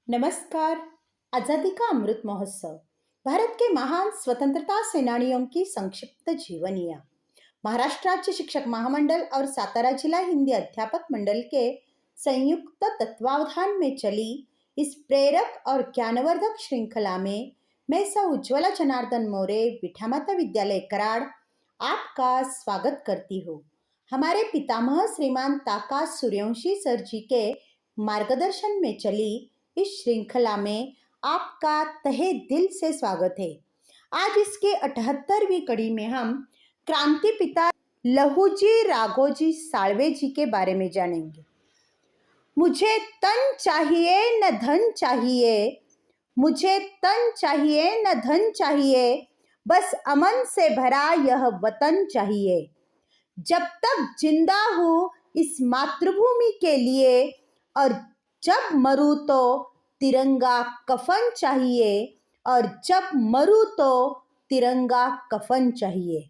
नमस्कार। आज़ादी का अमृत महोत्सव भारत के महान स्वतंत्रता सेनानियों की संक्षिप्त जीवनियाँ। महाराष्ट्र राज्य शिक्षक महामंडल और सातारा जिला हिंदी अध्यापक मंडल के संयुक्त तत्वावधान में चली इस प्रेरक और ज्ञानवर्धक श्रृंखला में मैं सौ उज्ज्वला जनार्दन मोरे विठामाता विद्यालय कराड़ आपका स्वागत करती हूँ। हमारे पितामह श्रीमान ताका सूर्यवंशी सर जी के मार्गदर्शन में चली इस श्रृंखला में आपका तहे दिल से स्वागत है। आज इसके 78वीं कड़ी में हम क्रांति पिता लहूजी राघोजी साळवे जी के बारे में जानेंगे। मुझे तन चाहिए न धन चाहिए, मुझे तन चाहिए न धन चाहिए, बस अमन से भरा यह वतन चाहिए। जब तक जिंदा हूँ इस मातृभूमि के लिए और जब मरूं तो तिरंगा कफन चाहिए, और जब मरूं तो तिरंगा कफन चाहिए।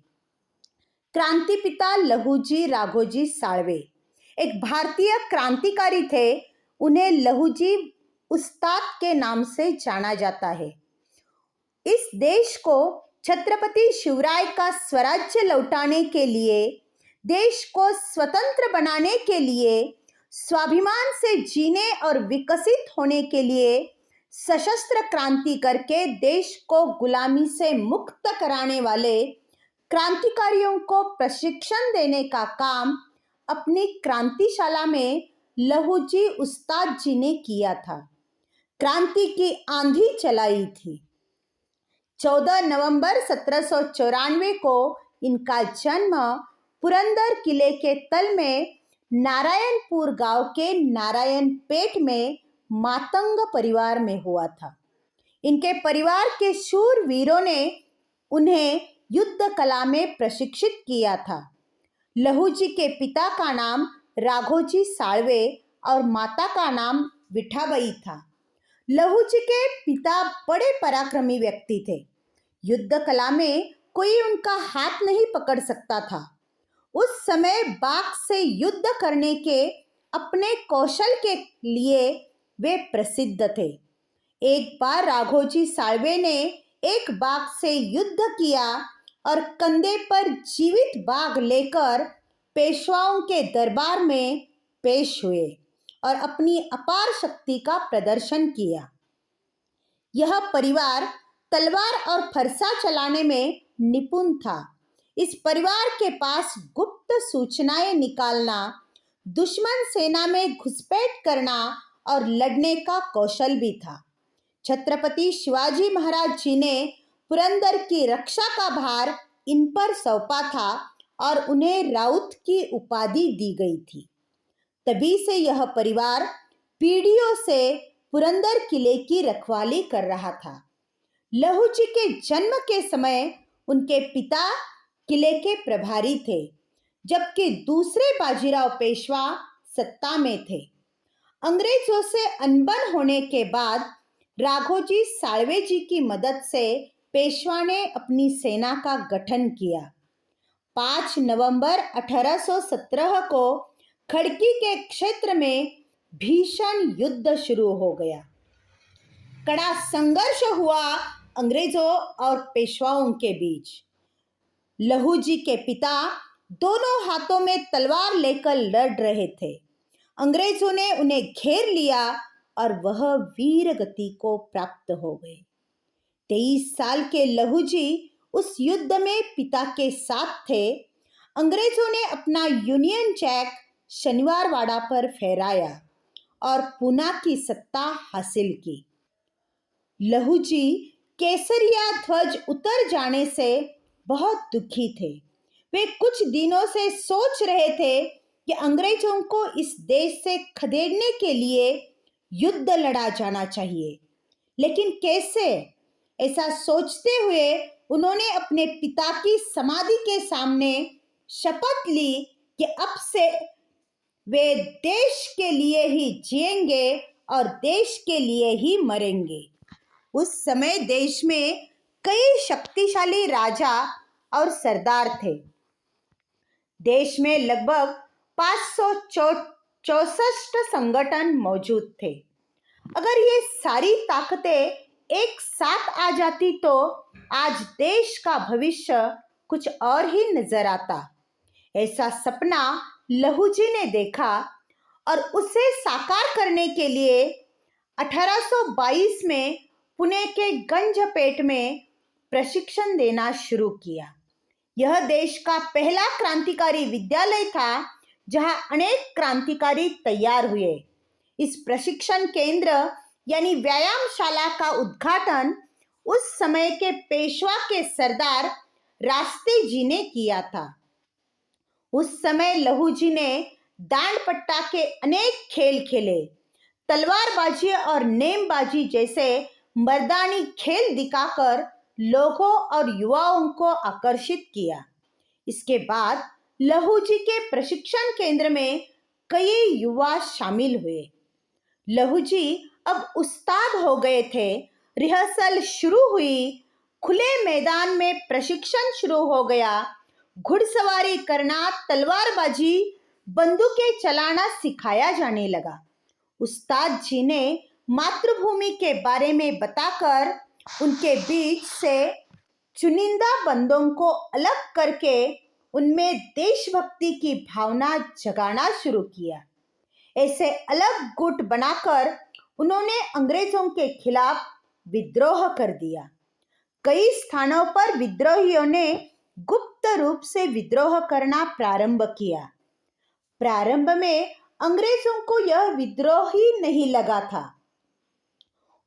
क्रांति पिता लहूजी राघोजी साळवे एक भारतीय क्रांतिकारी थे। उन्हें लहूजी उस्ताद के नाम से जाना जाता है। इस देश को छत्रपति शिवराय का स्वराज्य लौटाने के लिए, देश को स्वतंत्र बनाने के लिए, स्वाभिमान से जीने और विकसित होने के लिए सशस्त्र क्रांति करके देश को गुलामी से मुक्त कराने वाले क्रांतिकारियों को प्रशिक्षण देने का काम अपनी क्रांतिशाला में लहूजी उस्ताद जी ने किया था। क्रांति की आंधी चलाई थी। 14 नवंबर 1794 को इनका जन्म पुरंदर किले के तल में नारायणपुर गांव के नारायणपेट में मातंग परिवार में हुआ था। इनके परिवार के शूर वीरों ने उन्हें युद्ध कला में प्रशिक्षित किया था। लहूजी के पिता का नाम राघोजी साळवे और माता का नाम विठाबाई था। लहूजी के पिता बड़े पराक्रमी व्यक्ति थे। युद्ध कला में कोई उनका हाथ नहीं पकड़ सकता था। उस समय बाघ से युद्ध करने के अपने कौशल के लिए वे प्रसिद्ध थे। एक बार राघोजी साळवे ने एक बाघ से युद्ध किया और कंधे पर जीवित बाघ लेकर पेशवाओं के दरबार में पेश हुए और अपनी अपार शक्ति का प्रदर्शन किया। यह परिवार तलवार और फरसा चलाने में निपुण था। इस परिवार के पास गुप्त सूचनाएं निकालना, दुश्मन सेना में घुसपैठ करना और लड़ने का कौशल भी था। छत्रपति शिवाजी महाराज जी ने पुरंदर की रक्षा का भार इन पर सौंपा था और उन्हें राउत की उपाधि दी गई थी। तभी से यह परिवार पीढ़ियों से पुरंदर किले की रखवाली कर रहा था। लहूजी के जन्म के समय उनके पिता किले के प्रभारी थे, जबकि दूसरे बाजीराव पेशवा सत्ता में थे। अंग्रेजों से अनबन होने के बाद राघोजी साळवे जी की मदद से पेशवा ने अपनी सेना का गठन किया। 5 नवंबर 1817 को खड़की के क्षेत्र में भीषण युद्ध शुरू हो गया। कड़ा संघर्ष हुआ अंग्रेजों और पेशवाओं के बीच। लहूजी के पिता दोनों हाथों में तलवार लेकर लड़ रहे थे। अंग्रेजों ने उन्हें घेर लिया और वह वीर गति को प्राप्त हो गए। 23 साल के लहूजी उस युद्ध में पिता के साथ थे। अंग्रेजों ने अपना यूनियन जैक शनिवारवाड़ा पर फहराया और पूना की सत्ता हासिल की। लहूजी केसरिया ध्वज उतर जाने से बहुत दुखी थे। वे कुछ दिनों से सोच रहे थे कि अंग्रेजों को इस देश से खदेड़ने के लिए युद्ध लड़ा जाना चाहिए, लेकिन कैसे? ऐसा सोचते हुए उन्होंने अपने पिता की समाधि के सामने शपथ ली कि अब से वे देश के लिए ही जिएंगे और देश के लिए ही मरेंगे। उस समय देश में कई शक्तिशाली राजा और सरदार थे। देश में लगभग 564 संगठन मौजूद थे। अगर ये सारी ताकतें एक साथ आ जाती तो आज देश का भविष्य कुछ और ही नजर आता। ऐसा सपना लहू जी ने देखा और उसे साकार करने के लिए 1822 में पुणे के गंजपेट में प्रशिक्षण देना शुरू किया। यह देश का पहला क्रांतिकारी विद्यालय था जहां अनेक क्रांतिकारी तैयार हुए। इस प्रशिक्षण केंद्र यानी व्यायामशाला का उद्घाटन उस समय के पेशवा के सरदार रास्ते जी ने किया था। उस समय लहू जी ने दांड पट्टा के अनेक खेल खेले, तलवारबाजी और नेमबाजी जैसे मर्दानी खेल दिखाकर लोगों और युवाओं को आकर्षित किया। इसके बाद लहू जी के प्रशिक्षण केंद्र में कई युवा शामिल हुए। लहू जी अब उस्ताद हो गए थे। रिहर्सल शुरू हुई, खुले मैदान में प्रशिक्षण शुरू हो गया। घुड़सवारी करना, तलवारबाजी, बंदूकें चलाना सिखाया जाने लगा। उस्ताद जी ने मातृभूमि के बारे में बताकर उनके बीच से चुनिंदा बंदों को अलग करके उनमें देशभक्ति की भावना जगाना शुरू किया। ऐसे अलग गुट बनाकर उन्होंने अंग्रेजों के खिलाफ विद्रोह कर दिया। कई स्थानों पर विद्रोहियों ने गुप्त रूप से विद्रोह करना प्रारंभ किया। प्रारंभ में अंग्रेजों को यह विद्रोह ही नहीं लगा था।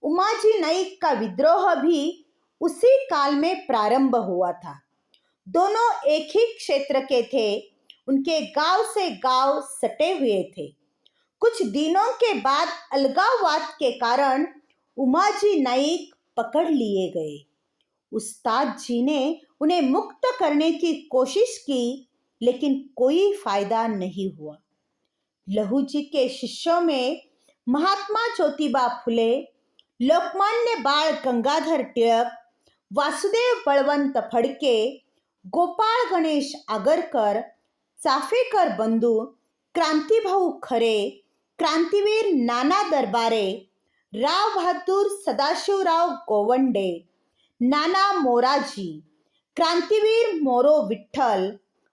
उमाजी नाइक का विद्रोह भी उसी काल में प्रारंभ हुआ था। दोनों एक ही क्षेत्र के थे। उनके गांव से गांव सटे हुए थे। कुछ दिनों के बाद अलगाववाद के कारण उमाजी नाइक पकड़ लिए गए। उस्ताद जी ने उन्हें मुक्त करने की कोशिश की, लेकिन कोई फायदा नहीं हुआ। लहू जी के शिष्यों में महात्मा ज्योतिबा फुले, लोकमान्य बाल गंगाधर तिलक, वासुदेव बळवंत फडके, गोपाळ गणेश आगरकर, चाफेकर बंधू, क्रांतिभाऊ खरे, क्रांतिवीर नाना दरबारे, राव बहादूर सदाशिवराव गोवंडे, नाना मोराजी, क्रांतिवीर मोरो विठ्ठल,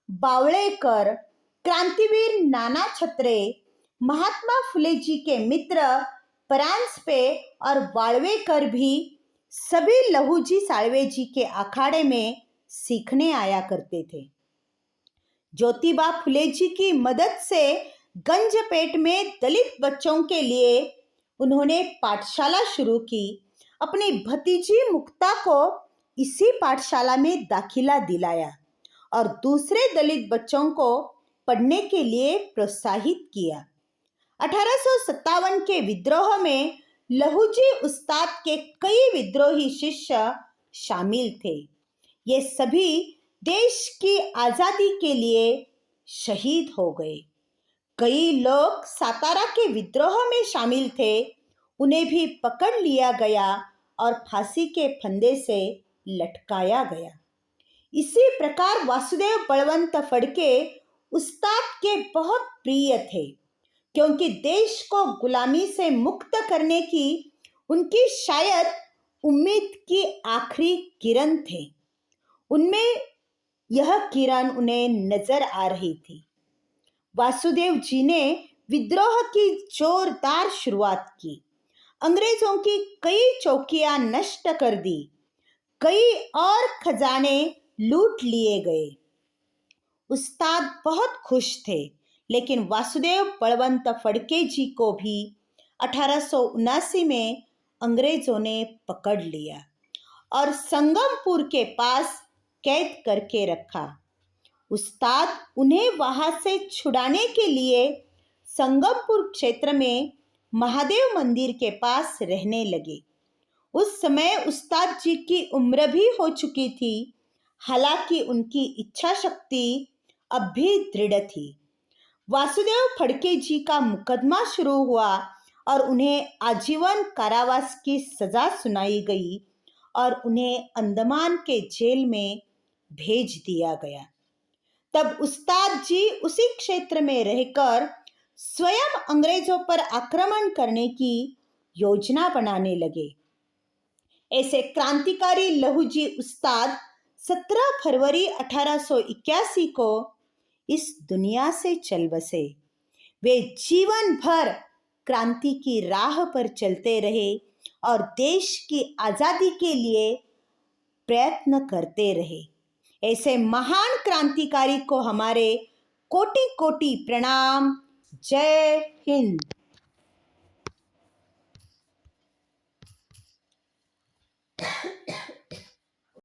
बावळेकर, क्रांतिवीर नाना छत्रे, महात्मा फुले जी के मित्र परांजपे और वाळवेकर भी सभी लहू जी साळवे जी के अखाड़े में सीखने आया करते थे। ज्योतिबा फुले जी की मदद से गंजपेट में दलित बच्चों के लिए उन्होंने पाठशाला शुरू की। अपनी भतीजी मुक्ता को इसी पाठशाला में दाखिला दिलाया और दूसरे दलित बच्चों को पढ़ने के लिए प्रोत्साहित किया। 1857 के विद्रोह में लहू जी उस्ताद के कई विद्रोही शिष्य शामिल थे। ये सभी देश की आज़ादी के लिए शहीद हो गए। कई लोग सातारा के विद्रोह में शामिल थे। उन्हें भी पकड़ लिया गया और फांसी के फंदे से लटकाया गया। इसी प्रकार वासुदेव बळवंत फडके उस्ताद के बहुत प्रिय थे, क्योंकि देश को गुलामी से मुक्त करने की उनकी शायद उम्मीद की आखिरी किरण थे। उनमें यह किरण उन्हें नजर आ रही थी। वासुदेव जी ने विद्रोह की जोरदार शुरुआत की। अंग्रेजों की कई चौकियां नष्ट कर दी। कई और खजाने लूट लिए गए। उस्ताद बहुत खुश थे, लेकिन वासुदेव बळवंत फडके जी को भी 1879 में अंग्रेजों ने पकड़ लिया और संगमपुर के पास कैद करके रखा। उस्ताद उन्हें वहां से छुड़ाने के लिए संगमपुर क्षेत्र में महादेव मंदिर के पास रहने लगे। उस समय उस्ताद जी की उम्र भी हो चुकी थी, हालांकि उनकी इच्छा शक्ति अब भी दृढ़ थी। वासुदेव फडके जी का मुकदमा शुरू हुआ और उन्हें आजीवन कारावास की सजा सुनाई गई और उन्हें अंडमान के जेल में भेज दिया गया। तब उस्ताद जी उसी क्षेत्र में रहकर स्वयं अंग्रेजों पर आक्रमण करने की योजना बनाने लगे। ऐसे क्रांतिकारी लहूजी उस्ताद 17 फरवरी 1881 को इस दुनिया से चल बसे। वे जीवन भर क्रांति की राह पर चलते रहे और देश की आज़ादी के लिए प्रयत्न करते रहे। ऐसे महान क्रांतिकारी को हमारे कोटि कोटि प्रणाम। जय हिंद।